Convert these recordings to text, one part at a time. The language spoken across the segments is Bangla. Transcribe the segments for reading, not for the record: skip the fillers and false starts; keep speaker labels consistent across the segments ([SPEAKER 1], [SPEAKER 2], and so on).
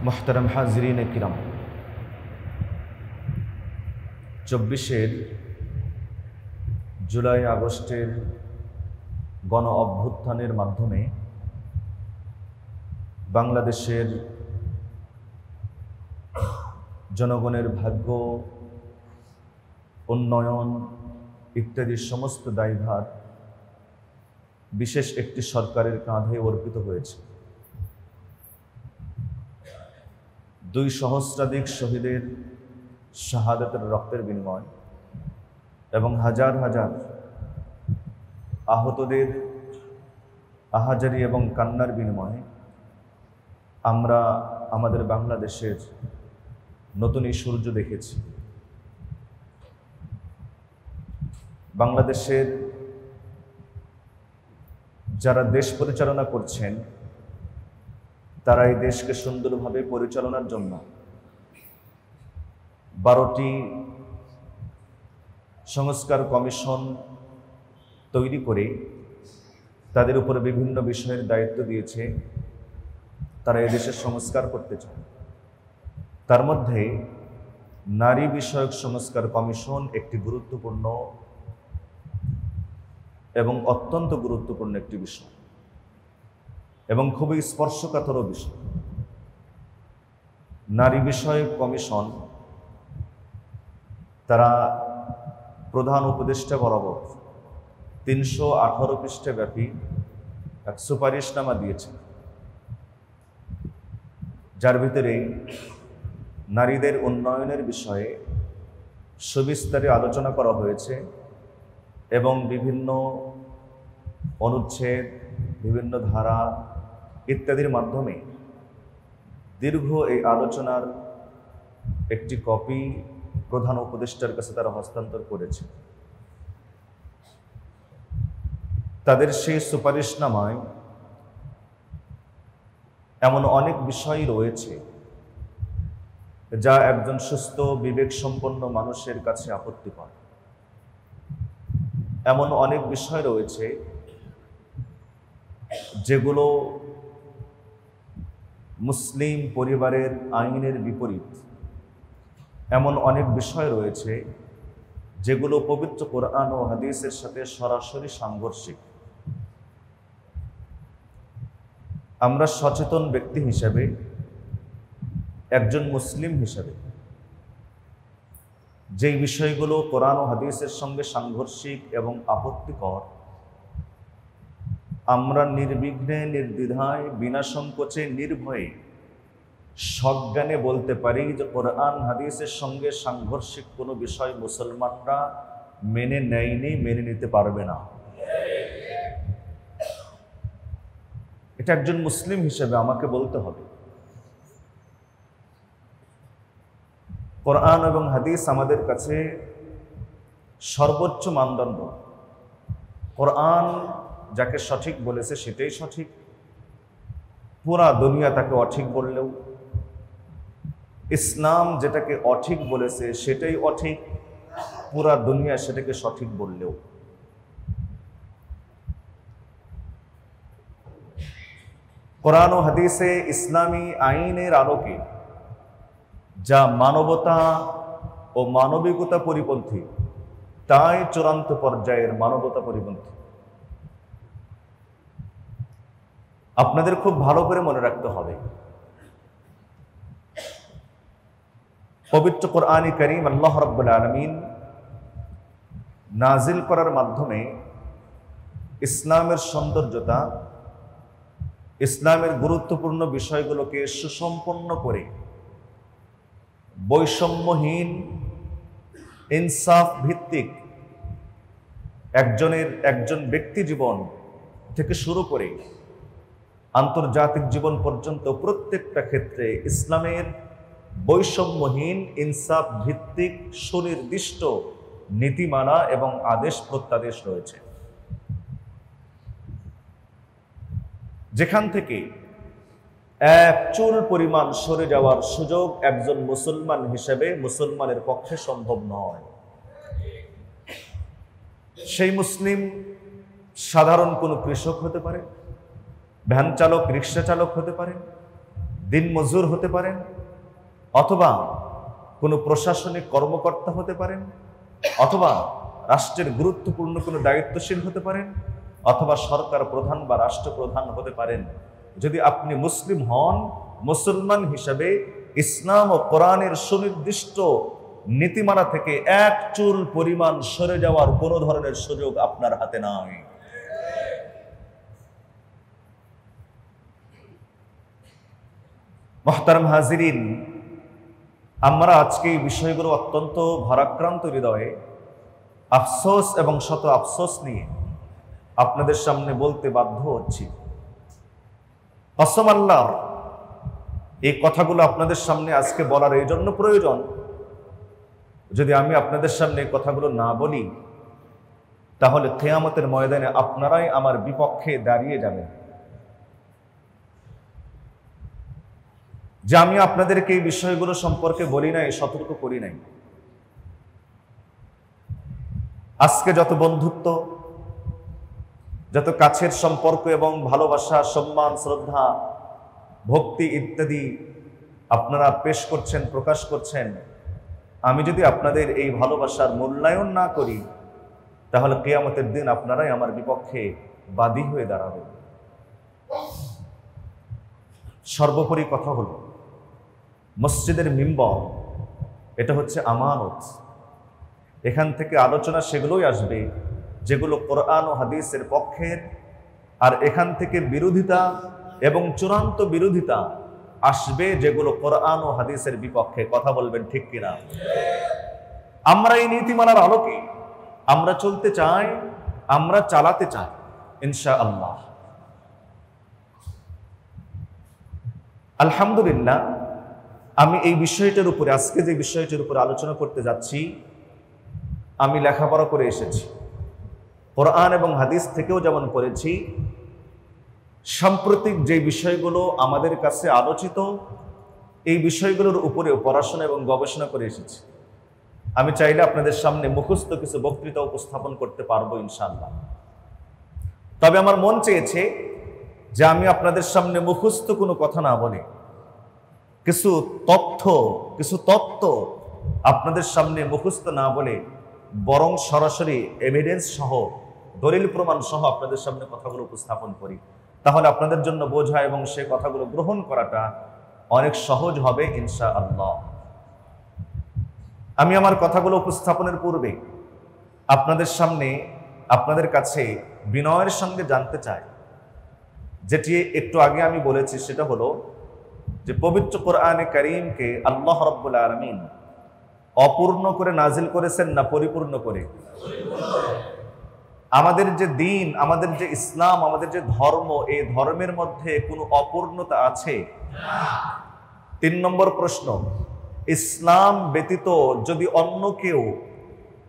[SPEAKER 1] মোহতারাম হাজরিন কিরাম, 24 জুলাই আগস্টের গণ অভ্যুত্থানের মাধ্যমে বাংলাদেশের জনগণের ভাগ্য, উন্নয়ন ইত্যাদি সমস্ত দায়ভার বিশেষ একটি সরকারের কাঁধে অর্পিত হয়েছে। 2 সহস্রাধিক শহীদের শাহাদাতের রক্তের বিনিময় এবং হাজার হাজার আহতদের আহাজারি এবং কান্নার বিনিময়ে আমরা আমাদের বাংলাদেশের নতুন এই সূর্য দেখেছি। বাংলাদেশের যারা দেশ পরিচালনা করছেন তারা এই দেশকে সুন্দরভাবে পরিচালনার জন্য 12টি সংস্কার কমিশন তৈরি করে তাদের উপরে বিভিন্ন বিষয়ের দায়িত্ব দিয়েছে। তারা এদেশের সংস্কার করতে চায়। তার মধ্যে নারী বিষয়ক সংস্কার কমিশন একটি গুরুত্বপূর্ণ এবং অত্যন্ত গুরুত্বপূর্ণ একটি বিষয় এবং খুবই স্পর্শকাতর বিষয়। নারী বিষয়ক কমিশন তারা প্রধান উপদেষ্টা বরাবর 318 পৃষ্ঠা ব্যাপী এক সুপারিশনামা দিয়েছে, যার ভিতরে নারীদের উন্নয়নের বিষয়ে সবিস্তারে আলোচনা করা হয়েছে এবং বিভিন্ন অনুচ্ছেদ, বিভিন্ন ধারা ইত্যাদির মাধ্যমে দীর্ঘ এই আলোচনার একটি কপি প্রধান উপদেষ্টার কাছে তারা হস্তান্তর করেছে। তাদের সেই সুপারিশনামায় এমন অনেক বিষয় রয়েছে যা একজন সুস্থ বিবেক সম্পন্ন মানুষের কাছে আপত্তিকর। এমন অনেক বিষয় রয়েছে যেগুলো মুসলিম পরিবারের আইনের বিপরীত। এমন অনেক বিষয় রয়েছে যেগুলো পবিত্র কোরআন ও হাদিসের সাথে সরাসরি সাংঘর্ষিক। আমরা সচেতন ব্যক্তি হিসেবে, একজন মুসলিম হিসেবে যেই বিষয়গুলো কোরআন ও হাদিসের সঙ্গে সাংঘর্ষিক এবং আপত্তিকর, আমরা নির্বিঘ্নে, নির্দ্বিধায়, বিনা সংকোচে, নির্ভয়ে সজ্ঞানে বলতে পারি যে কোরআন হাদিসের সঙ্গে সাংঘর্ষিক কোনো বিষয় মুসলমানরা মেনে নেয়নি, মেনে নিতে পারবে না। এটা একজন মুসলিম হিসেবে আমাকে বলতে হবে। কোরআন এবং হাদিস আমাদের কাছে সর্বোচ্চ মানদণ্ড। কোরআন যাকে সঠিক বলেছে সেটাই সঠিক, পুরা দুনিয়া তাকে অঠিক বললেও। ইসলাম যেটাকে অঠিক বলেছে সেটাই অঠিক, পুরা দুনিয়া সেটাকে সঠিক বললেও। কোরআন ও হাদিসে ইসলামী আইনের আলোকে যা মানবতা ও মানবিকতা পরিপন্থী, তাই চূড়ান্ত পর্যায়ের মানবতা পরিপন্থী। আপনাদের খুব ভালো করে মনে রাখতে হবে, পবিত্র কোরআনে কারীম আল্লাহ রাব্বুল আলামিন নাজিল করার মাধ্যমে ইসলামের সৌন্দর্যতা, ইসলামের গুরুত্বপূর্ণ বিষয়গুলোকে সুসম্পন্ন করে বৈষম্যহীন, ইনসাফ ভিত্তিক একজন ব্যক্তি জীবন থেকে শুরু করে আন্তর্জাতিক জীবন পর্যন্ত প্রত্যেকটা ক্ষেত্রে ইসলামের বৈষম্যহীন, ইনসাফ ভিত্তিক সুনির্দিষ্ট নীতিমালা এবং আদেশ প্রত্যাদেশ রয়েছে, যেখান থেকে এক চুল পরিমাণ সরে যাওয়ার সুযোগ একজন মুসলমান হিসেবে মুসলমানের পক্ষে সম্ভব নয়। সেই মুসলিম সাধারণ কোনো কৃষক হতে পারে, ভ্যান চালক, রিক্সা চালক হতে পারে, দিনমজুর হতে পারেন, অথবা কোনো প্রশাসনিক কর্মকর্তা হতে পারেন, অথবা রাষ্ট্রের গুরুত্বপূর্ণ কোনো দায়িত্বশীল হতে পারেন, অথবা সরকার প্রধান বা রাষ্ট্রপ্রধান হতে পারেন। যদি আপনি মুসলিম হন, মুসলমান হিসাবে ইসলাম ও কোরআনের সুনির্দিষ্ট নীতিমালা থেকে এক চুল পরিমাণ সরে যাওয়ার কোনো ধরনের সুযোগ আপনার হাতে নাই। মুহতারাম হাজিরিন, আমরা আজকে এই বিষয়গুলো অত্যন্ত ভারাক্রান্ত হৃদয়ে আফসোস এবং শত আফসোস নিয়ে আপনাদের সামনে বলতে বাধ্য হচ্ছি। কসম আল্লাহর, এই কথাগুলো আপনাদের সামনে আজকে বলার এই জন্য প্রয়োজন, যদি আমি আপনাদের সামনে এই কথাগুলো না বলি তাহলে কিয়ামতের ময়দানে আপনারাই আমার বিপক্ষে দাঁড়িয়ে যাবেন। যে আমি আপনাদেরকে এই বিষয়গুলো সম্পর্কে বলি নাই, সতর্ক করি নাই। আজকে যত বন্ধুত্ব, যত কাছের সম্পর্ক এবং ভালোবাসা, সম্মান, শ্রদ্ধা, ভক্তি ইত্যাদি আপনারা পেশ করছেন, প্রকাশ করছেন, আমি যদি আপনাদের এই ভালোবাসার মূল্যায়ন না করি তাহলে কিয়ামতের দিন আপনারাই আমার বিপক্ষে বাদী হয়ে দাঁড়াবেন। সর্বোপরি কথা হলো, মসজিদের মিম্বর এটা হচ্ছে আমানত। এখান থেকে আলোচনা সেগুলোই আসবে যেগুলো কোরআন ও হাদিসের পক্ষের, আর এখান থেকে বিরোধিতা এবং চূড়ান্ত বিরোধিতা আসবে যেগুলো কোরআন ও হাদিসের বিপক্ষে। কথা বলবেন ঠিক কিনা? আমরা এই নীতিমালার আলোকে আমরা চলতে চাই, আমরা চালাতে চাই ইনশাআল্লাহ। আলহামদুলিল্লাহ, আমি এই বিষয়টার উপরে, আজকে যে বিষয়টার উপরে আলোচনা করতে যাচ্ছি, আমি লেখাপড়া করে এসেছি, কোরআন এবং হাদিস থেকেও যেমন পড়েছি, সাম্প্রতিক যে বিষয়গুলো আমাদের কাছে আলোচিত এই বিষয়গুলোর উপরেও পড়াশোনা এবং গবেষণা করে এসেছি। আমি চাইলে আপনাদের সামনে মুখস্থ কিছু বক্তৃতা উপস্থাপন করতে পারবো ইনশাআল্লাহ। তবে আমার মন চেয়েছে যে আমি আপনাদের সামনে মুখস্থ কোনো কথা না বলে কিছু তথ্য আপনাদের সামনে মুখস্থ না বলে বরং সরাসরি এভিডেন্স সহ, দলিল প্রমাণ সহ আপনাদের সামনে কথাগুলো উপস্থাপন করি। তাহলে আপনাদের জন্য বোঝা এবং সে কথাগুলো গ্রহণ করাটা অনেক সহজ হবে ইনশাআল্লাহ। আমি আমার কথাগুলো উপস্থাপনের পূর্বে আপনাদের সামনে, আপনাদের কাছে বিনয়ের সঙ্গে জানতে চাই, যেটি একটু আগে আমি বলেছি, সেটা হলো যে পবিত্র কোরআনে কারীমকে আল্লাহ রাব্বুল আলামিন অপূর্ণ করে নাজিল করেছেন না পরিপূর্ণ করে? আমাদের যে দিন, আমাদের যে ইসলাম, আমাদের যে ধর্ম, এই ধর্মের মধ্যে কোনো অপূর্ণতা আছে? 3 নম্বর প্রশ্ন, ইসলাম ব্যতীত যদি অন্য কেউ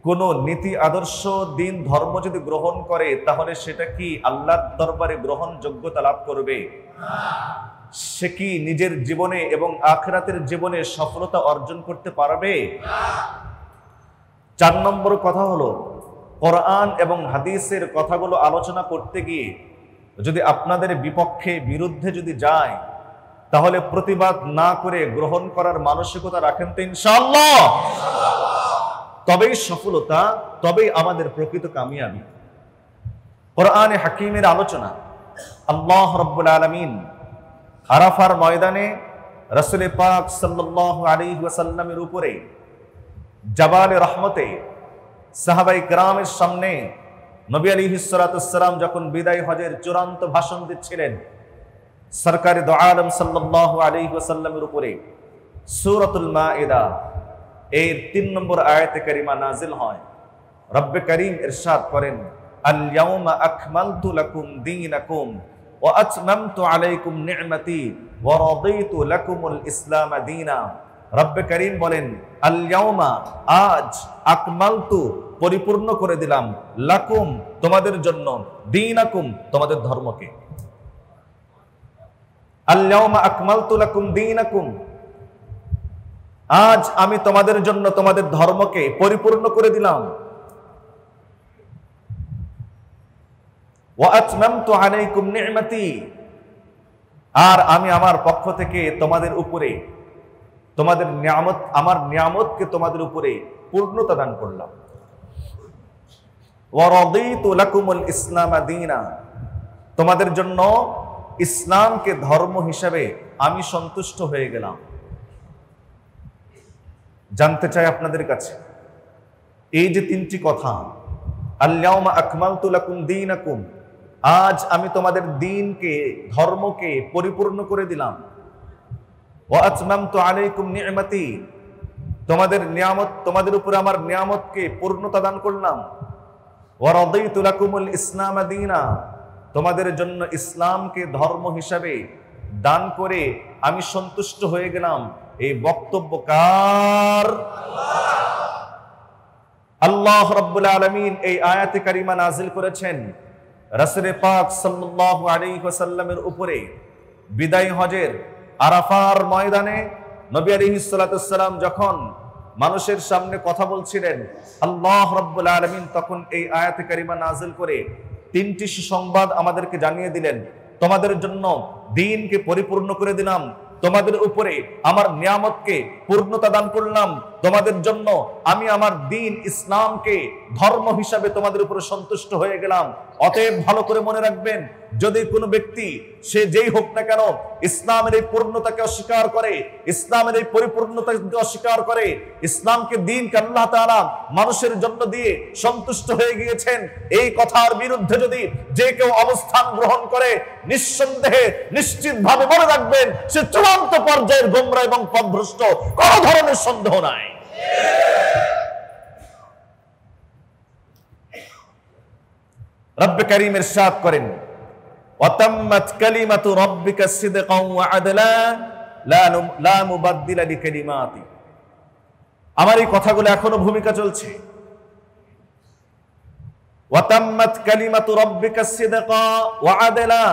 [SPEAKER 1] কোনো নীতি, আদর্শ, দিন, ধর্ম যদি গ্রহণ করে তাহলে সেটা কি আল্লাহর দরবারে গ্রহণযোগ্যতা লাভ করবে? সে কি নিজের জীবনে এবং আখিরাতের জীবনে সফলতা অর্জন করতে পারবে? 4 নম্বর কথা হলো, কোরআন এবং হাদিসের কথাগুলো আলোচনা করতে গিয়ে যদি আপনাদের বিপক্ষে, বিরুদ্ধে যদি যায় তাহলে প্রতিবাদ না করে গ্রহণ করার মানসিকতা রাখেন তো ইনশাআল্লাহ? তবেই সফলতা, তবেই আমাদের প্রকৃত কামিয়াবি। কোরআনে হাকিমের আলোচনা, আল্লাহ রাব্বুল আলামিন আরাফার ময়দানে রাসূল পাক সাল্লাল্লাহু আলাইহি ওয়াসাল্লামের উপরে জাবালে রহমতে সাহাবায়ে কেরামের সামনে নবী আলাইহিস সালাতু ওয়াস সালাম যখন বিদায় হজের চূড়ান্ত ভাষণ দিচ্ছিলেন, সরকারে দো আলম সাল্লাল্লাহু আলাইহি ওয়াসাল্লামের উপরে সূরাতুল মাইদা এর 3 নম্বর আয়াতে কারিমা নাজিল হয়। রব্বে করিম ইরশাদ করেন, আল ইয়াউমা আকমালতু লাকুম দীনাকুম ওয়া আতমামতু আলাইকুম নি'মাতি ওয়া রাদিতু লাকুমুল ইসলাম দীনা। রব্বে করিম বলেন, আল ইয়াউমা, আজ, আকমালতু, পরিপূর্ণ করে দিলাম, লাকুম, তোমাদের জন্য, দীনাকুম, তোমাদের ধর্মকে। আল ইয়াউমা আকমালতু লাকুম দীনাকুম, আজ আমি তোমাদের জন্য তোমাদের ধর্মকে পরিপূর্ণ করে দিলাম। ওয়া আতমামতু আলাইকুম নি'মাতি, আর আমি আমার পক্ষ থেকে তোমাদের উপরে তোমাদের নিয়ামত, আমার নিয়ামতকে তোমাদের উপরে পূর্ণতা দান করলাম। ওয়া রাদিতু লাকুমুল ইসলাম দীনা, তোমাদের জন্য ইসলামকে ধর্ম হিসাবে আমি সন্তুষ্ট হয়ে গেলাম। জানতে চাই আপনাদের কাছে, এই যে তিনটি কথা, আল-ইয়াউমা আকমালতু লাকুম দীনাকুম, আজ আমি তোমাদের দ্বীনকে, ধর্মকে পরিপূর্ণ করে দিলাম। ওয়া আতমামতু আলাইকুম নি'মাতি, তোমাদের নিয়ামত, তোমাদের উপরে আমার নিয়ামতকে পূর্ণতা দান করলাম। ওয়া রাদিতু লাকুমুল ইসলাম দীনা, তোমাদের জন্য ইসলামকে ধর্ম হিসাবে দান করে আমি সন্তুষ্ট হয়ে গেলাম। এই বক্তব্য কার? আল্লাহ রাব্বুল আলামিন এই আয়াতে কারিমা নাজিল করেছেন রাসূল পাক সাল্লাল্লাহু আলাইহি ওয়াসাল্লামের উপরে বিদায় হজের আরাফার ময়দানে নবী আলাইহিস সালাতু ওয়াস সালাম যখন মানুষের সামনে কথা বলছিলেন, আল্লাহ রাব্বুল আলামিন তখন এই আয়াতে কারিমা নাজিল করে তিনটি সুসংবাদ আমাদেরকে জানিয়ে দিলেন। তোমাদের জন্য দ্বীনকে পরিপূর্ণ করে দিলাম, তোমাদের উপরে আমার নিয়ামতকে পূর্ণতা দান করলাম, তোমাদের জন্য আমি আমার দ্বীন ইসলামকে ধর্ম হিসাবে তোমাদের উপরে সন্তুষ্ট হয়ে গেলাম। অতএব ভালো করে মনে রাখবেন, যদি কোনো ব্যক্তি সে যেই হোক না কেন ইসলামের এই পূর্ণতাকে অস্বীকার করে, ইসলামের এই পরিপূর্ণতাকে অস্বীকার করে, ইসলামকে দ্বীনকে আল্লাহ তাআলা মানুষের জন্য দিয়ে সন্তুষ্ট হয়ে গিয়েছেন, এই কথার বিরুদ্ধে যদি যে কেউ অবস্থান গ্রহণ করে, নিঃসন্দেহে নিশ্চিতভাবে মনে রাখবেন সে চূড়ান্ত পর্যায়ের গোমরা এবং পথভ্রষ্ট, কোনো ধরনের সন্দেহ নাই। রব্বে কারীম ইরশাদ করেন, ওয়াতাম্মাত কালিমাতু রাব্বিকা সিদকান ওয়া আদলা লা মুবাদদিলা লিকালিমাতি। আমার এই কথাগুলো এখনো ভূমিকা চলছে। ওয়াতাম্মাত কালিমাতু রাব্বিকা সিদকা ওয়া আদলা,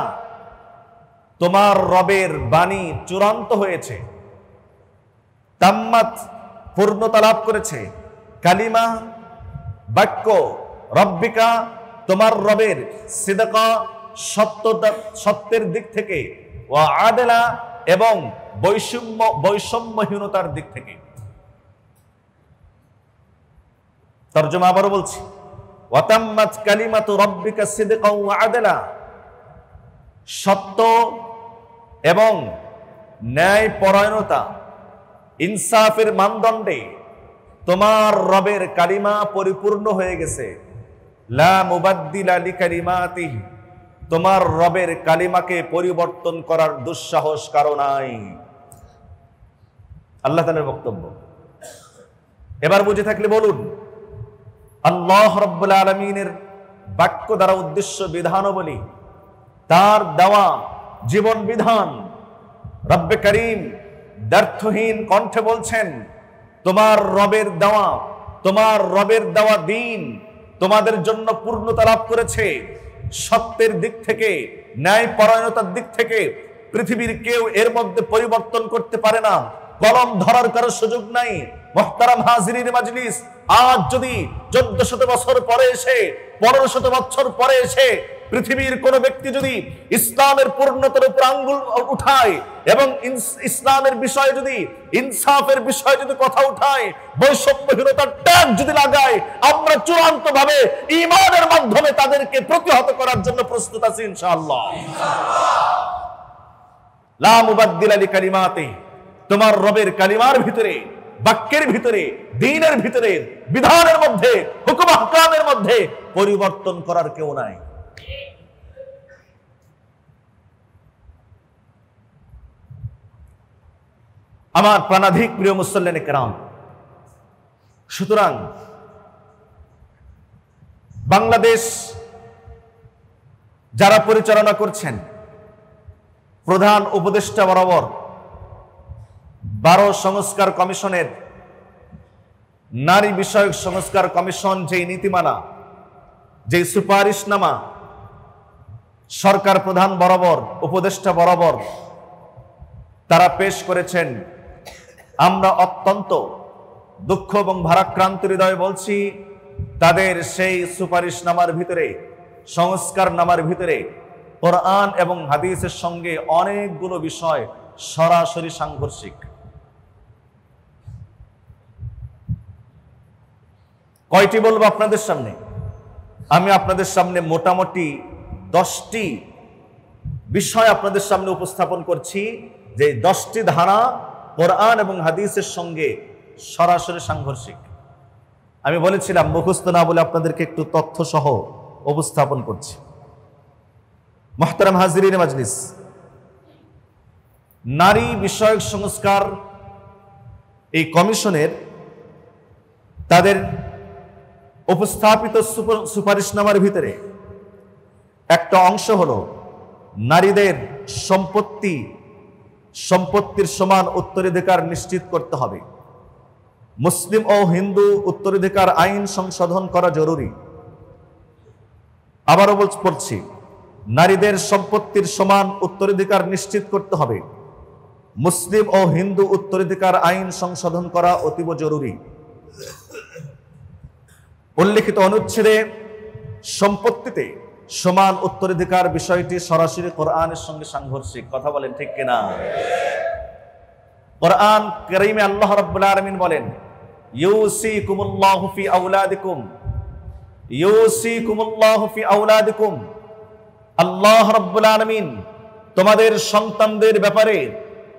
[SPEAKER 1] তোমার রবের বাণী চূড়ান্ত হয়েছে। তাম্মাত পূর্ণতা লাভ করেছে, কালিমা বাক্য, রব্বিকা তোমার রবের, সিদকা সত্যের দিক থেকে, ওয়া আদলা এবং বৈষম্যহীনতার দিক থেকে। তরজমা আবারও বলছি, ওয়াতাম্মাত কালিমাতু রাব্বিকা সিদকান ওয়া আদলা, সত্য এবং ন্যায় পরায়ণতা, ইনসাফের মানদণ্ডে তোমার রবের কালিমা পরিপূর্ণ হয়ে গেছে। লা মুবাদদিলা লিকালিমাতিহি, তোমার রবের কালিমাকে পরিবর্তন করার দুঃসাহস কারো নাই। আল্লাহ তাআলার বক্তব্য। এবার বুঝে থাকলে বলুন, আল্লাহ রাব্বুল আলামিনের বাক্য দ্বারা উদ্দেশ্য বিধানাবলী, তার দেওয়া জীবন বিধান, রব্বে কারীম ব্যর্থহীন কণ্ঠে বলছেন, তোমার রবের দেওয়া দ্বীন তোমাদের জন্য পূর্ণতা লাভ করেছে। সত্যের দিক থেকে, ন্যায় পরায়ণতার দিক থেকে পৃথিবীর কেউ এর মধ্যে পরিবর্তন করতে পারে না, কলম ধরার কারো সুযোগ নাই। মুহতারাম হাজিরিন মাজলিস, আজ যদি 1400 বছর পরে এসে, 1500 বছর পরে এসে পৃথিবীর কোন ব্যক্তি যদি ইসলামের পূর্ণতার উপর আঙ্গুল উঠায় এবং ইসলামের বিষয়ে যদি, ইনসাফের বিষয়ে যদি কথা উঠায়, বৈষম্যহীনতার ট্যাগ যদি লাগায়, আমরা চূড়ান্ত ভাবে ঈমানের মাধ্যমে তাদেরকে প্রতিহত করার জন্য প্রস্তুত আছি ইনশাআল্লাহ। লা মুবাদদিলা লিকালিমাতিহি, তোমার রবের কালিমার ভিতরে, বাক্যের ভিতরে, দ্বীনের ভিতরে, বিধানের মধ্যে, হুকুম আহকামের মধ্যে পরিবর্তন করার কেউ নাই। আমার প্রাণাধিক প্রিয় মুসল্লিনে কেরাম, সুতরাং বাংলাদেশ যারা পরিচালনা করছেন, প্রধান উপদেষ্টা বরাবর 12 সংস্কার কমিশনের, নারী বিষয়ক সংস্কার কমিশন যেই নীতিমালা, যেই সুপারিশনামা সরকার প্রধান বরাবর, উপদেষ্টা বরাবর তারা পেশ করেছেন, আমরা অত্যন্ত দুঃখ এবং ভারাক্রান্ত হৃদয়ে বলছি, তাদের সেই সুপারিশনামার ভিতরে, সংস্কার নামার ভিতরে কোরআন এবং হাদিসের সঙ্গে অনেকগুলো বিষয় সরাসরি সাংঘর্ষিক। কয়টি বলবো আপনাদের সামনে? আমি আপনাদের সামনে মোটামুটি 10টি বিষয় আপনাদের সামনে উপস্থাপন করছি, যে 10টি ধারা কোরআন এবং হাদিসের সঙ্গে সরাসরি সাংঘর্ষিক। আমি বলেছিলাম মুখস্থ না বলে আপনাদেরকে একটু তথ্য সহ উপস্থাপন করছি। মুহতারাম হাজিরিন মাজলিস, নারী বিষয়ক সংস্কার এই কমিশনের তাদের উপস্থাপিত সুপারিশনামার ভিতরে একটা অংশ হলো নারীদের সম্পত্তির সমান উত্তরাধিকার নিশ্চিত করতে হবে। মুসলিম ও হিন্দু উত্তরাধিকার আইন সংশোধন করা জরুরি। আবারও পড়ছি, নারীদের সম্পত্তির সমান উত্তরাধিকার নিশ্চিত করতে হবে। মুসলিম ও হিন্দু উত্তরাধিকার আইন সংশোধন করা অতীব জরুরি। উল্লেখিত অনুচ্ছেদে সম্পত্তিতে সমান উত্তরাধিকার বিষয়টি সরাসরি কোরআনের সঙ্গে সাংঘর্ষিক। কথা বলেন ঠিক কিনা? কোরআন কারীমে আল্লাহ রাব্বুল আলামিন বলেন, ইউসিকুমুল্লাহু ফি আওলাদিকুম, ইউসিকুমুল্লাহু ফি আওলাদিকুম। আল্লাহ রাব্বুল আলামিন তোমাদের সন্তানদের ব্যাপারে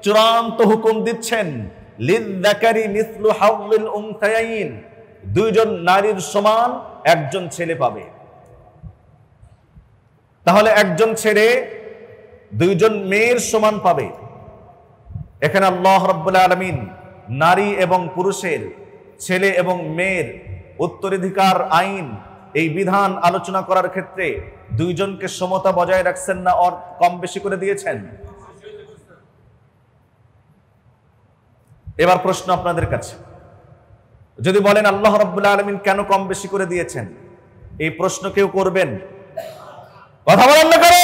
[SPEAKER 1] চূড়ান্ত হুকুম দিচ্ছেন, লিযযাকারি মিসলু হাযযিল উনসায়াইন, দুইজন নারীর সমান একজন ছেলে পাবে। তাহলে একজন ছেলে দুইজন মেয়ের সমান পাবে। এখানে আল্লাহ রাব্বুল আলামিন নারী এবং পুরুষের, ছেলে এবং মেয়ের উত্তরাধিকার আইন এই বিধান আলোচনা করার ক্ষেত্রে দুইজনকে সমতা বজায় রাখছেন না আর কম বেশি করে দিয়েছেন? এবার প্রশ্ন আপনাদের কাছে, যদি বলেন আল্লাহ রাব্বুল আলামিন কেন কম বেশি করে দিয়েছেন, এই প্রশ্ন কেউ করবেন? কথা বলেন না কেন?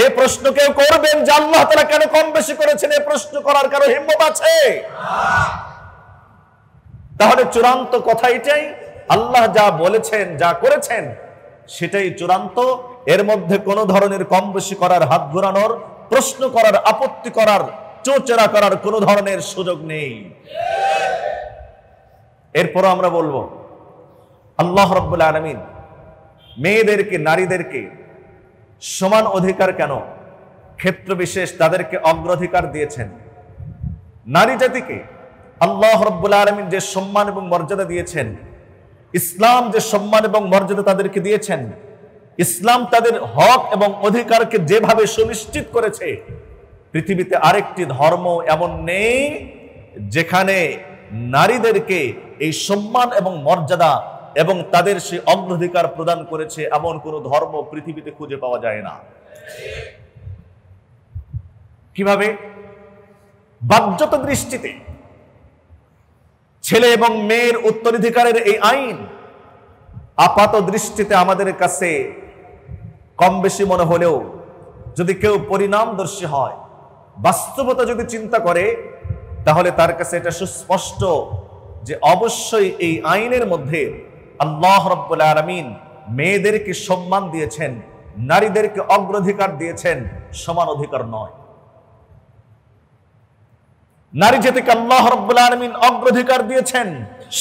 [SPEAKER 1] এই প্রশ্ন কেউ করবেন যে আল্লাহ তাআলা কেন কম বেশি করেছেন? এই প্রশ্ন করার কারো হিম্মত আছে? তাহলে চূড়ান্ত কথা এটাই, আল্লাহ যা বলেছেন, যা করেছেন সেটাই চূড়ান্ত। এর মধ্যে কোনো ধরনের কম বেশি করার, হাত ঘোরানোর, প্রশ্ন করার, আপত্তি করার, চোচেরা করার কোনো ধরনের সুযোগ নেই। এরপরও আমরা বলবো, আল্লাহ রাব্বুল আলামিন মেয়েদেরকে, নারীদেরকে সমান অধিকার কেন, ক্ষেত্র বিশেষ তাদেরকে অগ্রাধিকার দিয়েছেন। নারী জাতিকে আল্লাহ রাব্বুল আলামিন যে সম্মান এবং মর্যাদা দিয়েছেন, ইসলাম যে সম্মান এবং মর্যাদা তাদেরকে দিয়েছেন, ইসলাম তাদের হক এবং অধিকারকে যেভাবে সুনিশ্চিত করেছে, পৃথিবীতে আরেকটি ধর্ম এমন নেই যেখানে নারীদেরকে এই সম্মান এবং মর্যাদা এবং তাদের সেই অগ্রাধিকার প্রদান করেছে, এমন কোন ধর্ম পৃথিবীতে খুঁজে পাওয়া যায় না। কিভাবে? বাহ্যত দৃষ্টিতে ছেলে এবং মেয়ের উত্তরাধিকারের এই আইন আপাত দৃষ্টিতে আমাদের কাছে কম বেশি মনে হলেও, যদি কেউ পরিণামদর্শী হয়, বাস্তবতা যদি চিন্তা করে, তাহলে তার কাছে এটা সুস্পষ্ট যে অবশ্যই এই আইনের মধ্যে আল্লাহ রাব্বুল আলামিন মেয়েদেরকে সম্মান দিয়েছেন, নারীদেরকে অগ্রাধিকার দিয়েছেন, সমান অধিকার নয়। নারী জাতিকে আল্লাহ রাব্বুল আলামিন অগ্রাধিকার দিয়েছেন,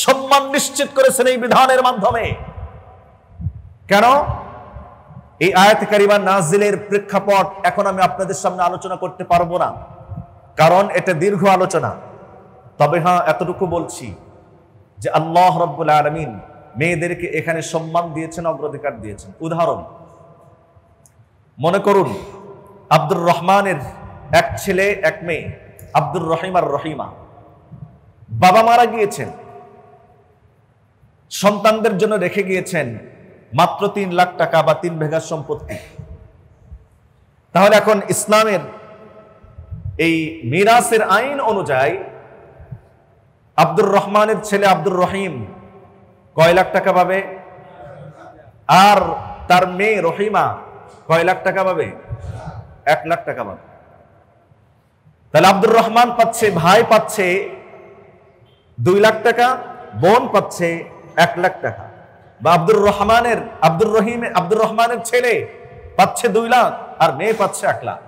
[SPEAKER 1] সম্মান নিশ্চিত করেছেন এই বিধানের মাধ্যমে। কেন? এই আয়াত কারিমা নাজিলের প্রেক্ষাপট এখন আমি আপনাদের সামনে আলোচনা করতে পারবো না, কারণ এটা দীর্ঘ আলোচনা। তবে হ্যাঁ, এতটুকু বলছি যে আল্লাহ রাব্বুল আলামিন মেয়েদেরকে এখানে সম্মান দিয়েছেন, অগ্রাধিকার দিয়েছেন। উদাহরণ মনে করুন, আব্দুর রহমানের এক ছেলে এক মেয়ে, আব্দুর রহিম আর রহিমা। বাবা মারা গিয়েছেন, সন্তানদের জন্য রেখে গিয়েছেন মাত্র 3 লাখ টাকা বা 3 বিঘা সম্পত্তি। তাহলে এখন ইসলামের এই মিরাসের আইন অনুযায়ী আব্দুর রহমানের ছেলে আব্দুর রহিম কয় লাখ টাকা পাবে? আর তার মেয়ে রহিমা কয় লাখ টাকা পাবে? 1 লাখ টাকা পাবে। তাহলে আব্দুর রহমান পাচ্ছে, ভাই পাচ্ছে 2 লাখ টাকা, বোন পাচ্ছে 1 লাখ টাকা। বা আব্দুর রহমানের ছেলে পাচ্ছে 2 লাখ আর মেয়ে পাচ্ছে 1 লাখ।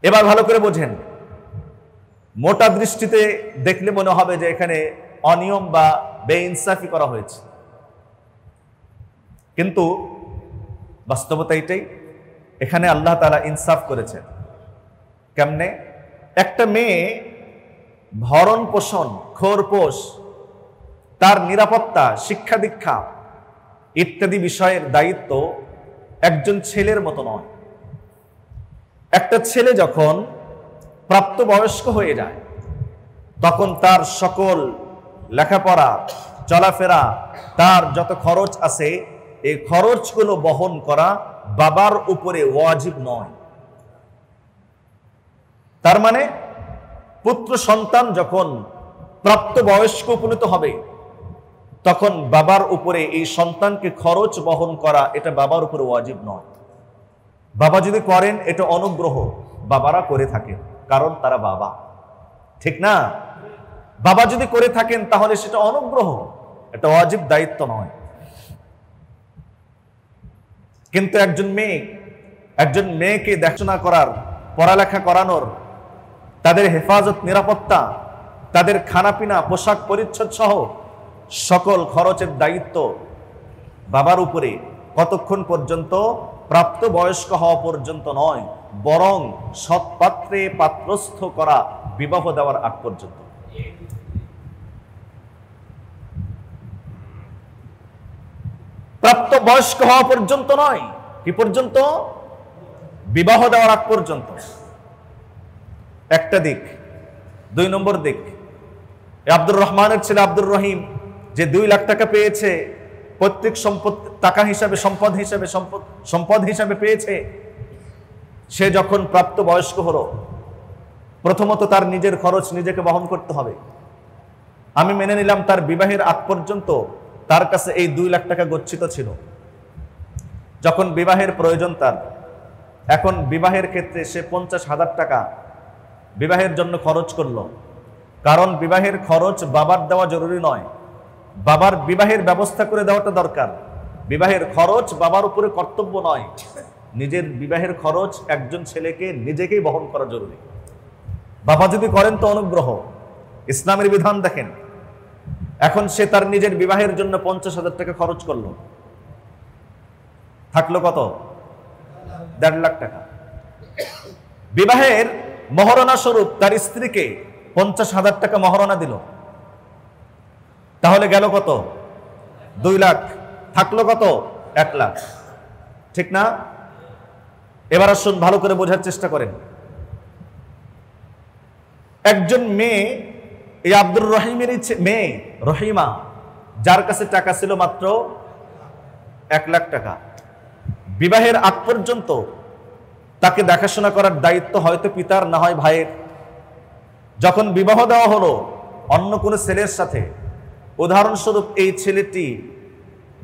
[SPEAKER 1] এবার ভালো করে বোঝেন, মোটা দৃষ্টিতে দেখলে মনে হবে যে এখানে অনিয়ম বা বেইনসাফি করা হয়েছে, কিন্তু বাস্তবতা এটাই, এখানে আল্লাহ তাআলা ইনসাফ করেছেন। কেমনে? একটা মেয়ে ভরণ পোষণ, খোরপোষ, তার নিরাপত্তা, শিক্ষা দীক্ষা ইত্যাদি বিষয়ের দায়িত্ব একজন ছেলের মতো নয়। একটা ছেলে যখন প্রাপ্তবয়স্ক হয়ে যায় তখন তার সকল লেখাপড়া, চলাফেরা, তার যত খরচ আছে এই খরচগুলো বহন করা বাবার উপরে ওয়াজিব নয়। তার মানে পুত্র সন্তান যখন প্রাপ্তবয়স্ক উপনীত হবে তখন বাবার উপরে এই সন্তানকে খরচ বহন করা এটা বাবার উপরে ওয়াজিব নয়। বাবা যদি করেন এটা অনুগ্রহ, বাবারা করে থাকেন কারণ তারা বাবা, ঠিক না? বাবা যদি করে থাকেন তাহলে সেটা অনুগ্রহ, এটা ওয়াজিব দায়িত্ব নয়। কিন্তু একজন মেয়েকে দেখাশোনা করার, পড়ালেখা করানোর, তাদের হেফাজত, নিরাপত্তা, তাদের খানাপিনা, পোশাক পরিচ্ছদ সহ সকল খরচের দায়িত্ব বাবার উপরে কতক্ষণ পর্যন্ত? প্রাপ্তবয়স্ক হওয়া পর্যন্ত নয়, বরং সৎপাত্রে পাত্রস্থ করা, বিবাহ দেওয়ার আগ পর্যন্ত। প্রাপ্তবয়স্ক হওয়া পর্যন্ত নয়, কি পর্যন্ত? বিবাহ দেওয়ার আগ পর্যন্ত। একটা দিক। 2 নম্বর দিক, আব্দুর রহমানের ছেলে আব্দুর রহিম যে 2 লাখ টাকা পেয়েছে, পৈতৃক সম্পদ টাকা হিসাবে, সম্পদ হিসাবে পেয়েছে, সে যখন প্রাপ্তবয়স্ক হলো প্রথমত তার নিজের খরচ নিজেকে বহন করতে হবে। আমি মেনে নিলাম তার বিবাহের আগ পর্যন্ত তার কাছে এই 2 লাখ টাকা গচ্ছিত ছিল। যখন বিবাহের প্রয়োজন তার, এখন বিবাহের ক্ষেত্রে সে 50,000 টাকা বিবাহের জন্য খরচ করলো। কারণ বিবাহের খরচ বাবার দেওয়া জরুরি নয়, বাবার বিবাহের ব্যবস্থা করে দেওয়াটা দরকার। বিবাহের খরচ বাবার উপরে কর্তব্য নয়, নিজের বিবাহের খরচ একজন ছেলেকে নিজেকেই বহন করা জরুরি। বাবা যদি করেন তো অনুগ্রহ, ইসলামের বিধান দেখেন। এখন সে তার নিজের বিবাহের জন্য 50,000 টাকা খরচ করলো, থাকলো কত? 1.5 লাখ টাকা। বিবাহের মহারণা স্বরূপ তার স্ত্রীকে 50,000 টাকা মহারণা দিল, তাহলে গেল কত? 2 লাখ। থাকলো কত? 1 লাখ, ঠিক না? এবার আসুন ভালো করে বোঝার চেষ্টা করেন। একজন মেয়ে, এই আব্দুর রহিমের মেয়ে রহিমা, যার কাছে টাকা ছিল মাত্র 1 লাখ টাকা, বিবাহের আগ পর্যন্ত তাকে দেখাশোনা করার দায়িত্ব হয়তো পিতার, না হয় ভাইয়ের। যখন বিবাহ দেওয়া হলো অন্য কোনো ছেলের সাথে, উদাহরণস্বরূপ এই ছেলেটি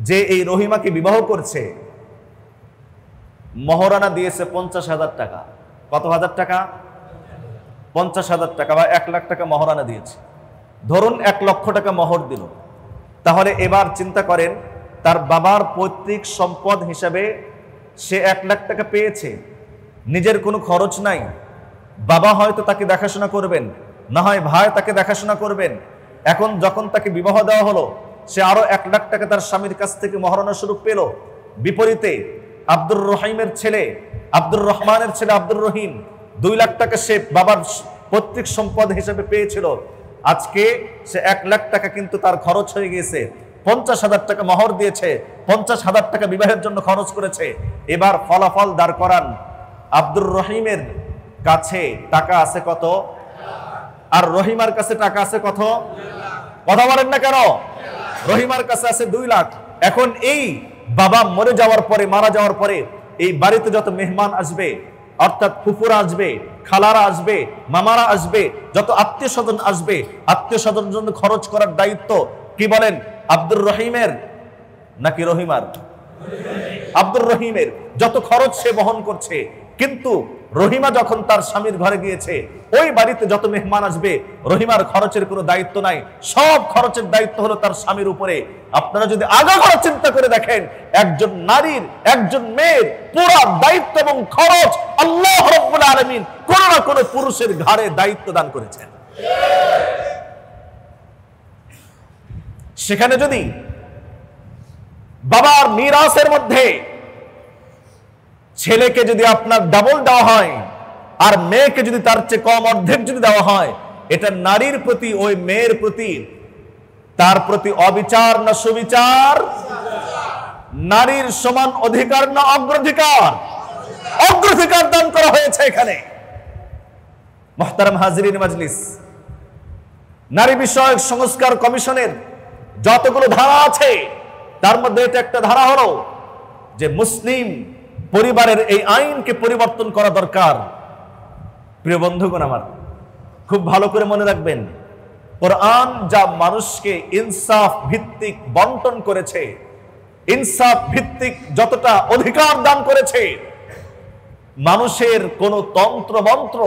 [SPEAKER 1] যে এই রহিমাকে বিবাহ করছে মহারণা দিয়েছে 50,000 টাকা। কত হাজার টাকা? 50,000 টাকা বা 1 লাখ টাকা মহারণা দিয়েছে। ধরুন 1 লক্ষ টাকা মোহর দিল। তাহলে এবার চিন্তা করেন, তার বাবার পৈতৃক সম্পদ হিসাবে সে 1 লাখ টাকা পেয়েছে, নিজের কোনো খরচ নাই। বাবা হয়তো তাকে দেখাশোনা করবেন, না হয় ভাই তাকে দেখাশোনা করবেন। এখন যখন তাকে বিবাহ দেওয়া হলো সে আরো 1 লাখ টাকা তার স্বামীর কাছ থেকে মহারণা স্বরূপ পেল। বিপরীতে আব্দুর রহিমের ছেলে, আব্দুর রহমানের ছেলে আব্দুর রহিম 2 লাখ টাকা সে বাবার পৈতৃক সম্পদ হিসেবে পেয়েছিল। আজকে সে 1 লাখ টাকা কিন্তু তার খরচ হয়ে গিয়েছে, 50,000 টাকা মোহর দিয়েছে, 50,000 টাকা বিবাহের জন্য খরচ করেছে। এবার ফলাফল দাঁড় করান, আব্দুর রহিমের কাছে টাকা আছে কত? আর রহিমার কাছে টাকা আছে কত? কথা বলেন না কেন? রহিমার কাছে আছে 2 লাখ। এখন এই বাবা মরে যাওয়ার পরে, মারা যাওয়ার পরে এই বাড়িতে যত মেহমান আসবে, অর্থাৎ ফুফুরা আসবে, খালারা আসবে, মামারা আসবে, যত আত্মীয় স্বজন আসবে, আত্মীয় স্বজনের জন্য খরচ করার দায়িত্ব কি বলেন? আব্দুর রহিমের নাকি রহিমার? আব্দুর রহিমের। যত খরচ সে বহন করছে, কিন্তু রহিমা যখন তার স্বামীর ঘরে গিয়েছে, ওই বাড়িতে যত মেহমান আসবে রহিমার খরচের কোনো দায়িত্ব নাই, সব খরচের দায়িত্ব হলো তার স্বামীর উপরে। আপনারা যদি আগাগোড়া চিন্তা করে দেখেন, একজন নারীর, একজন মেয়ের পুরো দায়িত্ব এবং খরচ আল্লাহ রাব্বুল আলামিন কোন না কোন পুরুষের ঘাড়ে দায়িত্ব দান করেছেন। সেখানে যদি বাবার মিরাসের মধ্যে ছেলেকে যদি আপনার ডাবল দেওয়া হয় আর মেয়েকে যদি তার চেয়ে কম অর্ধেক যদি দেওয়া হয়, এটা নারীর প্রতি, ওই মেয়ের প্রতি, তার প্রতি অবিচার না সুবিচার? নারীর সমান অধিকার না অগ্রাধিকার? অগ্রাধিকার দান করা হয়েছে এখানে। মুহতারাম হাজিরিন মাজলিস, নারী বিষয়ক সংস্কার কমিশনের যতগুলো ধারা আছে তার মধ্যে এটা একটা ধারা হলো যে মুসলিম পরিবারের এই আইনকে পরিবর্তন করা দরকার। প্রিয় বন্ধুগণ আমার, খুব ভালো করে মনে রাখবেন, কোরআন যা মানুষকে ইনসাফ ভিত্তিক বন্টন করেছে, ইনসাফ ভিত্তিক যতটা অধিকার দান করেছে, মানুষের কোন তন্ত্র মন্ত্র,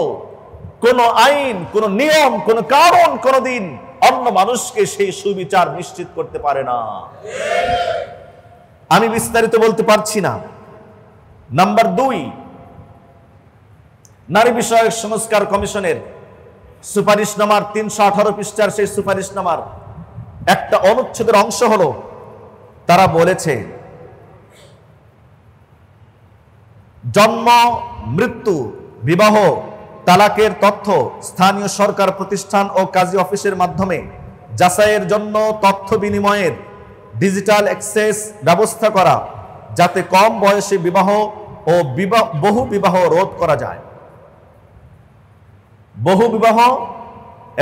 [SPEAKER 1] কোন আইন, কোন নিয়ম, কোন কারণ কোনদিন অন্য মানুষকে সেই সুবিচার নিশ্চিত করতে পারে না। আমি বিস্তারিত বলতে পারছি না। নাম্বার 2, নারী বিষয়ক সংস্কার কমিশনের সুপারিশনামার 318 পৃষ্ঠার সেই সুপারিশনামার একটা অনুচ্ছেদের অংশ হলো, তারা বলেছে জন্ম, মৃত্যু, বিবাহ, তালাকের তথ্য স্থানীয় সরকার প্রতিষ্ঠান ও কাজী অফিসের মাধ্যমে যাচাইয়ের জন্য তথ্য বিনিময়ের ডিজিটাল অ্যাক্সেস ব্যবস্থা করা, যাতে কম বয়সে বিবাহ ও বহু বিবাহ রোধ করা যায়। বহু বিবাহ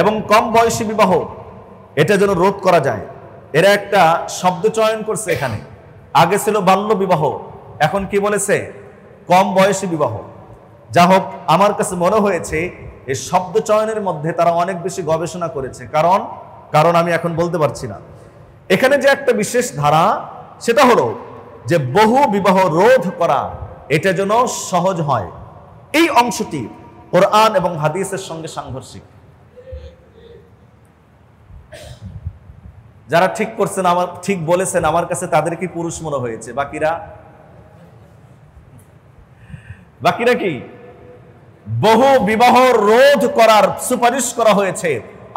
[SPEAKER 1] এবং কম বয়সী বিবাহ এটা যেন রোধ করা যায়। এরা একটা শব্দ চয়ন করছে এখানে। আগে ছিল বাল্য বিবাহ, এখন কি বলেছে? কম বয়সী বিবাহ। যা হোক, আমার কাছে মনে হয়েছে এই শব্দ চয়নের মধ্যে তারা অনেক বেশি গবেষণা করেছে। কারণ আমি এখন বলতে পারছি না। এখানে যে একটা বিশেষ ধারা, সেটা হলো যে বহু বিবাহ রোধ করা, এটা যেন সহজ হয়। এই অংশটি কোরআন এবং হাদিসের সঙ্গে সাংঘর্ষিক। যারা ঠিক করছেন, আমার ঠিক বলেছেন, আমার কাছে তাদের কি পুরুষ মনে হয়েছে, বাকিরা কি? বহু বিবাহ রোধ করার সুপারিশ করা হয়েছে।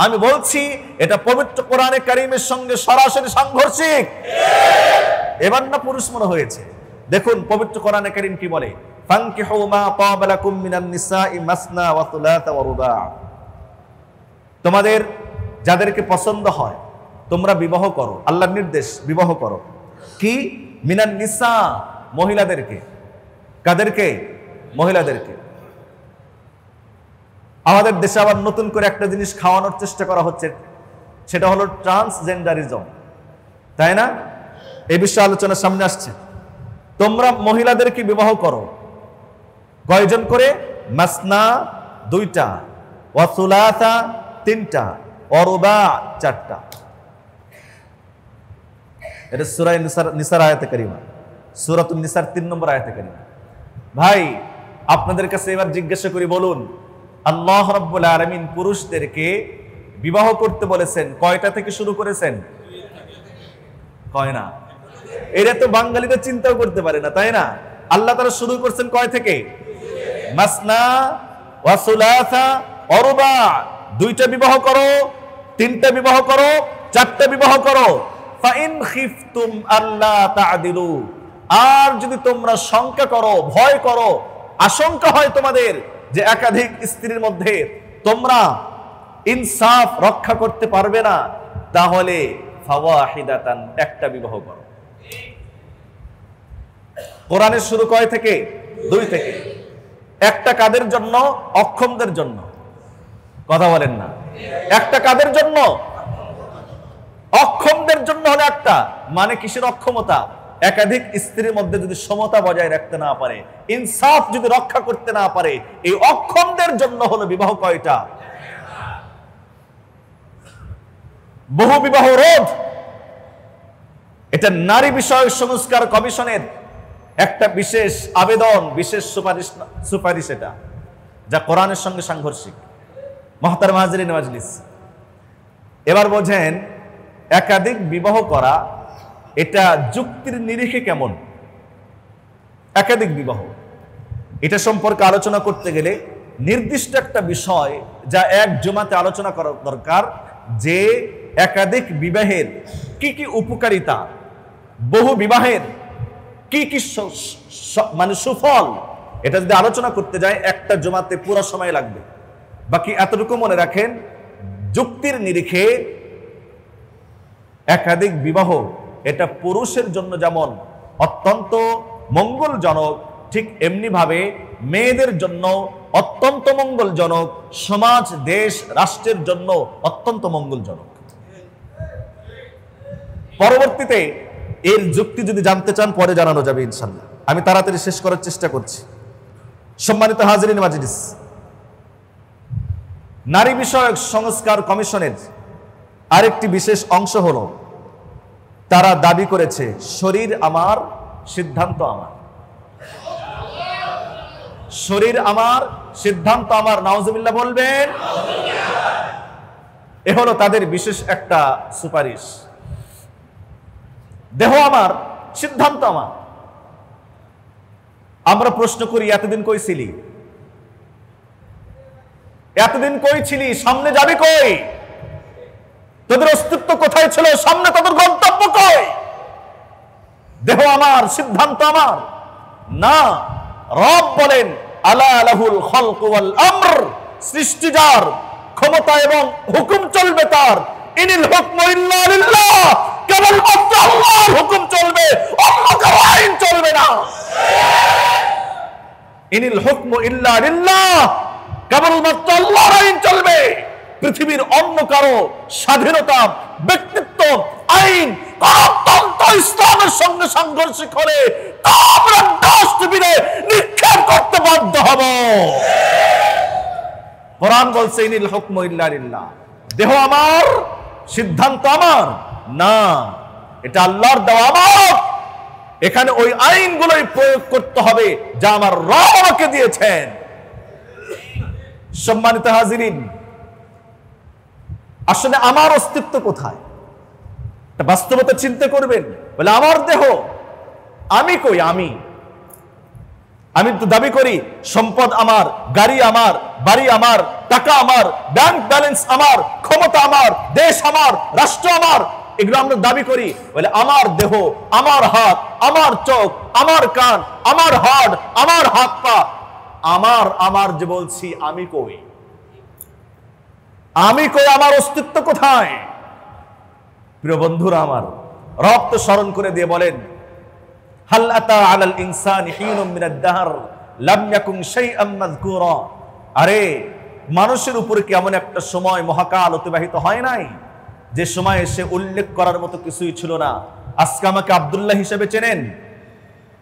[SPEAKER 1] আমি বলছি এটা পবিত্র কোরআনে কারীমের সঙ্গে সরাসরি সাংঘর্ষিক। এবার না পুরুষ মনে হয়েছে? দেখুন পবিত্র কোরআনে কারীম কি বলে, ফানকিহু মা তাবা লাকুম মিনান নিসাই মাসনা ওয়া থুলাথা ওয়া রুবা। তোমাদের যাদেরকে পছন্দ হয় তোমরা বিবাহ করো। আল্লাহর নির্দেশ, বিবাহ করো। কি? মিনান নিসা, মহিলাদেরকে। কাদেরকে? মহিলাদেরকে। আমাদের দেশে আবার নতুন করে একটা জিনিস খাওয়ানোর চেষ্টা করা হচ্ছে, সেটা হলো ট্রান্সজেন্ডারিজম, তাই না? এই বিষয়ে আলোচনা সামনে আসছে। তোমরা মহিলাদেরকে বিবাহ করো। কয়জন করে? মাসনা 2টা, ওয়া সুলাসা 3টা, ওয়া রুবা 4টা। এটা সূরা নিসার আয়াতে কারিমা, সূরাতুন নিসার 3 নম্বর আয়াতে কারিমা। ভাই, আপনাদের কাছে এবার জিজ্ঞাসা করি, বলুন আল্লাহ রাব্বুল আলামিন পুরুষদেরকে বিবাহ করতে বলেছেন কয়টা থেকে শুরু করেছেন? কয় না? এটা তো বাঙালিরা চিন্তাও করতে পারে না, তাই না? আল্লাহ তাআলা শুরু করছেন কয় থেকে? মাসনা ওয়া সুলাসা ওয়া রুবা। 2টা বিবাহ করো, 3টা বিবাহ করো, 4টা বিবাহ করো। ফাইন খিফতুম আল্লা তা'দিলু, আর যদি তোমরা শঙ্কা করো, ভয় করো, আশঙ্কা হয় তোমাদের যে একাধিক স্ত্রীর মধ্যে তোমরা ইনসাফ রক্ষা করতে পারবে না, তাহলে ফাওয়াহিদাতান, একটা বিবাহ করো। কোরআনের শুরু কয় থেকে? 2 থেকে। একটা কাদের জন্য? অক্ষমদের জন্য। কথা বলেন না। একটা কাদের জন্য? অক্ষমদের জন্য হলো একটা। মানে কিসের অক্ষমতা? একাধিক স্ত্রীর মধ্যে যদি সমতা বজায় রাখতে না পারে, ইনসাফ যদি রক্ষা করতে না পারে, এই অক্ষমদের জন্য হলো বিবাহ কয়টা? বহু বিবাহ রোধ, এটা নারী বিষয়ক সংস্কার কমিশনের একটা বিশেষ আবেদন, বিশেষ সুপারিশ। এটা যা কোরআনের সঙ্গে সাংঘর্ষিক। মুহতারাম হাজিরিন মাজলিস, এবার বোঝেন একাধিক বিবাহ করা এটা যুক্তির নিরিখে কেমন। একাধিক বিবাহ এটা সম্পর্কে আলোচনা করতে গেলে নির্দিষ্ট একটা বিষয় যা এক জুমাতে আলোচনা করা দরকার, যে একাধিক বিবাহের কি কি উপকারিতা, বহু বিবাহের কি কি মানে সুফল, এটা যদি আলোচনা করতে যায় একটা জুমাতে পুরো সময় লাগবে। বাকি এতটুকু মনে রাখেন, যুক্তির নিরিখে একাধিক বিবাহ এটা পুরুষের জন্য যেমন অত্যন্ত মঙ্গলজনক, ঠিক এমনি ভাবে মেয়েদের জন্য অত্যন্ত মঙ্গলজনক, সমাজ দেশ রাষ্ট্রের জন্য অত্যন্ত মঙ্গলজনক। পরবর্তীতে এর যুক্তি যদি জানতে চান পরে জানানো যাবে ইনশাআল্লাহ। আমি তাড়াতাড়ি শেষ করার চেষ্টা করছি। সম্মানিত হাজিরিন মাজলিস, নারী বিষয়ক সংস্কার কমিশনের আরেকটি বিশেষ অংশ হলো তারা দাবি করেছে শরীর আমার, সিদ্ধান্ত আমার। শরীর আমার, সিদ্ধান্ত আমার। নাউজুবিল্লাহ বলবেন। এ হলো তাদের বিশেষ একটা সুপারিশ। দেহ আমার, সিদ্ধান্ত আমার। আমরা প্রশ্ন করি, এতদিন কই ছিলি? এতদিন কই ছিলি? সামনে যাবি কই? তোদের অস্তিত্ব কোথায় ছিল? সামনে তোদের গন্তব্য কই? দেহ আমার, সিদ্ধান্ত আমার না। রব বলেন আলা লাহুল খালক ওয়াল আমর, সৃষ্টি যার, ক্ষমতা এবং হুকুম চলবে তার। ইনিল হুকমু ইল্লা লিল্লাহ, কেবলমাত্র আল্লাহর হুকুম চলবে, অন্য কারো আইন চলবে না। ইনিল হুকমু ইল্লা লিল্লাহ, কেবলমাত্র আল্লাহর আইন চলবে। পৃথিবীর অন্য কারো স্বাধীনতা, ব্যক্তিত্ব, আইন, গণতন্ত্র ইসলামের সঙ্গে সাংঘর্ষিক হলে আমরা ডাস্টবিনে নিক্ষেপ করতে বাধ্য হব। কোরআন বলছে ইনিল হুকমু ইল্লা লিল্লাহ, দেহ আমার, সিদ্ধান্ত আমার না, এটা আল্লাহর দেওয়া আমানত। এখানে ওই আইনগুলোই প্রয়োগ করতে হবে যা আমার রব আমাকে দিয়েছেন। সম্মানিত হাজিরিন, আসলে আমার অস্তিত্ব কোথায়? বাস্তবতা চিন্তা করবেন। বলে আমার দেহ, আমি কই? আমি তো দাবি করি সম্পদ আমার, গাড়ি আমার, বাড়ি আমার, টাকা আমার, ব্যাংক ব্যালেন্স আমার, ক্ষমতা আমার, দেশ আমার, রাষ্ট্র আমার, এগুলো আমরা দাবি করি। বলে আমার দেহ, আমার হাত, আমার চোখ, আমার কান, আমার হাড়, আমার হাত পা, আমার যে বলছি, আমি কই? আমার অস্তিত্ব কোথায়? প্রিয় বন্ধুরা আমার, রব তো স্মরণ করে দিয়ে বলেন হাল আতা আলাল ইনসানি হিনুম মিনাদ দাহর লাম ইয়াকুন শাইআম মাযকুরা। আরে মানুষের উপরে কি এমন একটা সময় মহাকাল অতিবাহিত হয় নাই যে সময় সে উল্লেখ করার মতো কিছুই ছিল না? আজকে আমাকে আব্দুল্লাহ হিসেবে চেনেন,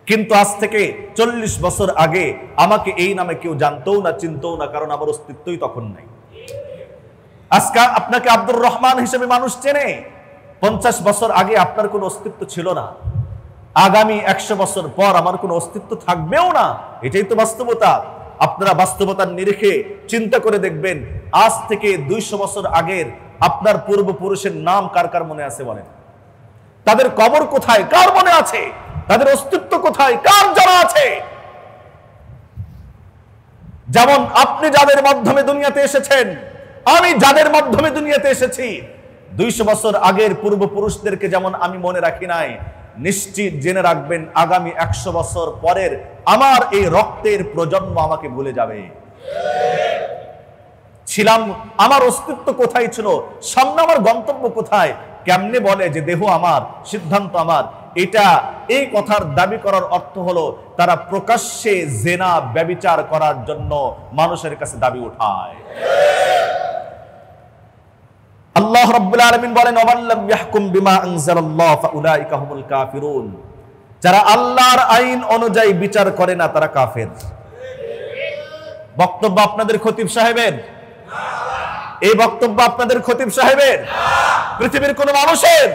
[SPEAKER 1] কিন্তু আজ থেকে 40 বছর আগে আমাকে এই নামে কেউ জানতও না, চিনতও না, কারণ আমার অস্তিত্বই তখন নাই। আজকে আপনাকে আব্দুর রহমান হিসেবে মানুষ চেনে, 50 বছর আগে আপনার কোনো অস্তিত্ব ছিল না। আগামী 100 বছর পর আমার কোনো অস্তিত্ব থাকবেও না। এটাই তো বাস্তবতা। আপনারা বাস্তবতার নিরিখে চিন্তা করে দেখবেন, আজ থেকে 200 বছর আগের আপনার পূর্বপুরুষের নাম কার কার মনে আছে বলেন? তাদের কবর কোথায়? কার মনে আছে? তাদের অস্তিত্ব কোথায়? কার জানা আছে? যেমন আপনি যাদের মাধ্যমে দুনিয়াতে এসেছেন, আমি যাদের মাধ্যমে দুনিয়াতে এসেছি, 200 বছর আগের পূর্বপুরুষদেরকে যেমন আমি মনে রাখি নাই, নিশ্চিত জেনে রাখবেন আগামী 100 বছর পরের আমার এই রক্তের প্রজন্ম আমাকে ভুলে যাবে। ছিলাম, আমার অস্তিত্ব কোথায় ছিল, সামনে আমার গন্তব্য কোথায়? কেমনে বলে যে দেহ আমার, সিদ্ধান্ত আমার? এটা, এই কথার দাবি করার অর্থ হলো তারা প্রকাশ্যে জেনা ব্যভিচার করার জন্য মানুষের কাছে দাবি উঠায়। আল্লাহ রাব্বুল আলামিন বলেন ওয়াল্লাম ইয়াহকুম বিমা আনজালাল্লাহ ফাউলাইকা হুমুল কাফিরুন, যারা আল্লাহর আইন অনুযায়ী বিচার করে না তারা কাফের। বক্তব্য আপনাদের খতিব সাহেবের? এই বক্তব্য আপনাদের খতিব সাহেবের? পৃথিবীর কোন মানুষের?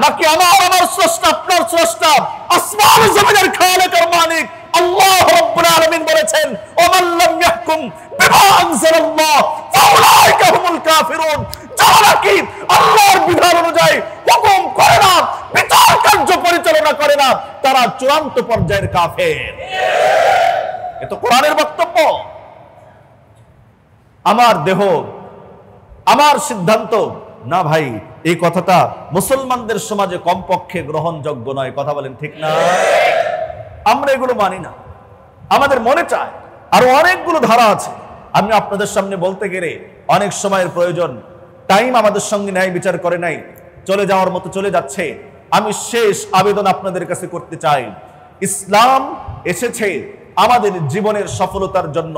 [SPEAKER 1] নাকি আমার স্রষ্টা, আপনার স্রষ্টা, আসমান ও জমিনের খালেক আর মালিক আল্লাহ রাব্বুল আলামিন বলেছেন ওমান লাম ইয়াহকুম বিমা আনজালাল্লাহ ফাউলাইকা হুমুল কাফিরুন, যারা কি আল্লাহর বিধান অনুযায়ী হুকুম করে না, বিচার কার্য পরিচালনা করে না, তারা চূড়ান্ত পর্যায়ের কাফের। এ তো কোরআনের বক্তব্য। আমার দেহ আমার সিদ্ধান্ত না ভাই, এই কথাটা মুসলমানদের সমাজে কমপক্ষে গ্রহণযোগ্য নয়। কথা বলেন ঠিক না? আমরা এগুলো মানি না, আমাদের মনে চায়। আরো অনেকগুলো ধারা আছে, আমি আপনাদের সামনে বলতে গেলে অনেক সময়ের প্রয়োজন। টাইম আমাদের সঙ্গে ন্যায় বিচার করে নাই, চলে যাওয়ার মতো চলে যাচ্ছে। আমি শেষ আবেদন আপনাদের কাছে করতে চাই, ইসলাম এসেছে আমাদের জীবনের সফলতার জন্য।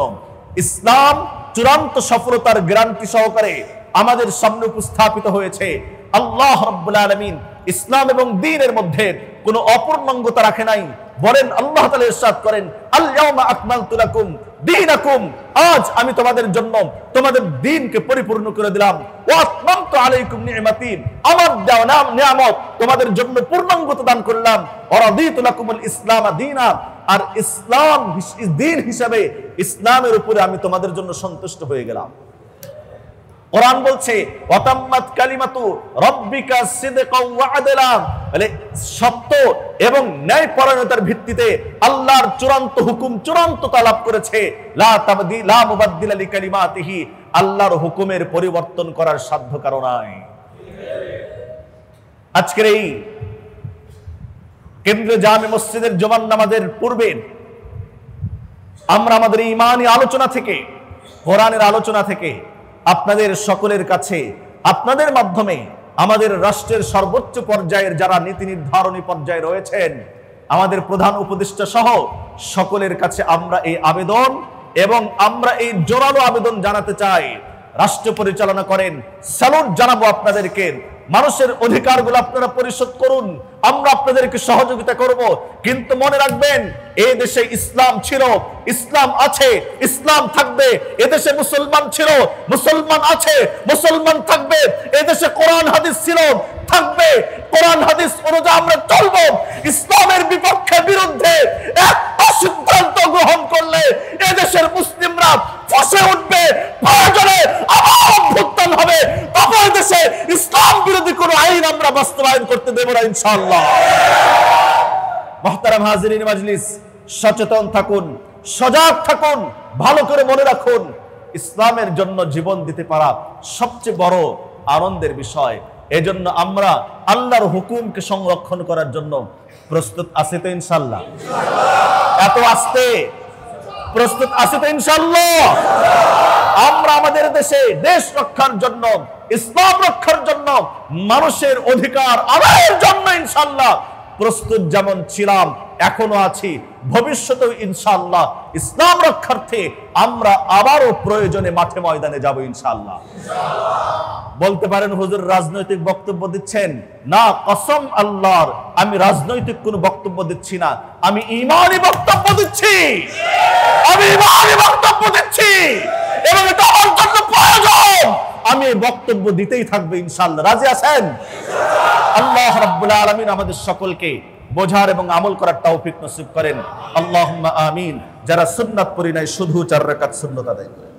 [SPEAKER 1] ইসলাম চূড়ান্ত সফলতার গ্যারান্টি সহকারে আমাদের সামনে উপস্থাপিত হয়েছে। আল্লাহ রাব্বুল আলামিন ইসলাম এবং দ্বীনের মধ্যে কোনো অপূর্ণাঙ্গতা রাখে নাই। বলেন আল্লাহ তাআলা ইরশাদ করেন, আল ইয়াউমা আকমালতু লাকুম দীনাকুম, আজ আমি তোমাদের জন্য তোমাদের দ্বীনকে পরিপূর্ণ করে দিলাম। ওয়া আতমামতু আলাইকুম নি'মাতি, আমার দেওয়া নিয়ামত তোমাদের জন্য পূর্ণাঙ্গতা দান করলাম। ওয়া রাদিতু লাকুমুল ইসলাম দীনা, আর ইসলাম দ্বীন হিসাবে ইসলামের উপরে আমি তোমাদের জন্য সন্তুষ্ট হয়ে গেলাম। কোরআন বলছে ওয়াতাম্মাত কালিমাতু রাব্বিকা সিদকাও ওয়া আদলা, মানে সত্য এবং ন্যায়পরায়ণতার ভিত্তিতে আল্লাহর চূড়ান্ত হুকুম চূড়ান্ততা লাভ করেছে। লা মুবাদদিলা লিকালিমাতিহি, আল্লাহর হুকুমের পরিবর্তন করার সাধ্য কারো নাই। আজকের এই কেন্দ্রীয় জামে মসজিদের জুমার নামাজের পূর্বে আমরা আমাদের ঈমানি আলোচনা থেকে, কোরআনের আলোচনা থেকে আপনাদের সকলের কাছে, আপনাদের মাধ্যমে আমাদের রাষ্ট্রের সর্বোচ্চ পর্যায়ের যারা নীতি নির্ধারণী পর্যায়ে রয়েছেন, আমাদের প্রধান উপদেষ্টা সহ সকলের কাছে আমরা এই আবেদন এবং আমরা এই জোরালো আবেদন জানাতে চাই। রাষ্ট্র পরিচালনা করেন, স্যালুট জানাবো আপনাদেরকে। মানুষের অধিকারগুলো আপনারা পরিশোধ করুন, আমরা আপনাদেরকে সহযোগিতা করব। কিন্তু মনে রাখবেন, এই দেশে ইসলাম ছিল, ইসলাম আছে, ইসলাম থাকবে। এদেশে মুসলমান ছিল, মুসলমান আছে, মুসলমান থাকবে। এদেশে কোরআন হাদিস ছিল, থাকবে। কোরআন হাদিস অনুযায়ী আমরা চলবো। ইসলামের বিপক্ষে বিরুদ্ধে একটা সিদ্ধান্ত গ্রহণ করলে এদেশের মুসলিমরা ফসে উঠবে, প্রয়োজনে আবার অভ্যুত্থান হবে। তখন দেশে ইসলাম বিরোধী কোন আইন আমরা বাস্তবায়ন করতে দেব না ইনশাআল্লাহ। মুহতারাম হাজিরিন মাজলিস, সচেতন থাকুন, সজাগ থাকুন, ভালো করে মনে রাখুন, ইসলামের জন্য জীবন দিতে পারা সবচেয়ে বড় আনন্দের বিষয়। এজন্য আমরা আল্লাহর হুকুমকে সংরক্ষণ করার জন্য প্রস্তুত আছি তো ইনশাআল্লাহ? এত আস্তে প্রস্তুত আছি তো ইনশাআল্লাহ? আমরা আমাদের দেশে দেশ রক্ষার জন্য, ইসলাম রক্ষার জন্য, মানুষের অধিকার আদায়ের জন্য ইনশাআল্লাহ প্রস্তুত যেমন ছিলাম, এখনো আছি, ভবিষ্যতেও ইনশাআল্লাহ ইসলাম রক্ষার্থে আমরা আবারও প্রয়োজনে মাঠে ময়দানে যাব ইনশাআল্লাহ। বলতে পারেন হুজুর রাজনৈতিক বক্তব্য দিচ্ছেন, না, কসম আল্লাহর, আমি রাজনৈতিক কোনো বক্তব্য দিচ্ছি না, আমি ঈমানি বক্তব্য দিচ্ছি। আমি ঈমানি বক্তব্য দিচ্ছি এবং এটা আমার জন্য প্রয়োজন। আমি এই বক্তব্য দিতেই থাকবে ইনশাআল্লাহ। রাজি আছেন? আল্লাহ রাব্বুল আলামিন আমাদের সকলকে বোঝার এবং আমল করার তৌফিক নসিব করেন। আল্লাহুম্মা আমিন। যারা সুন্নাত পড়ি নাই শুধু 4 রাকাত সুন্নাত আদায় করেন।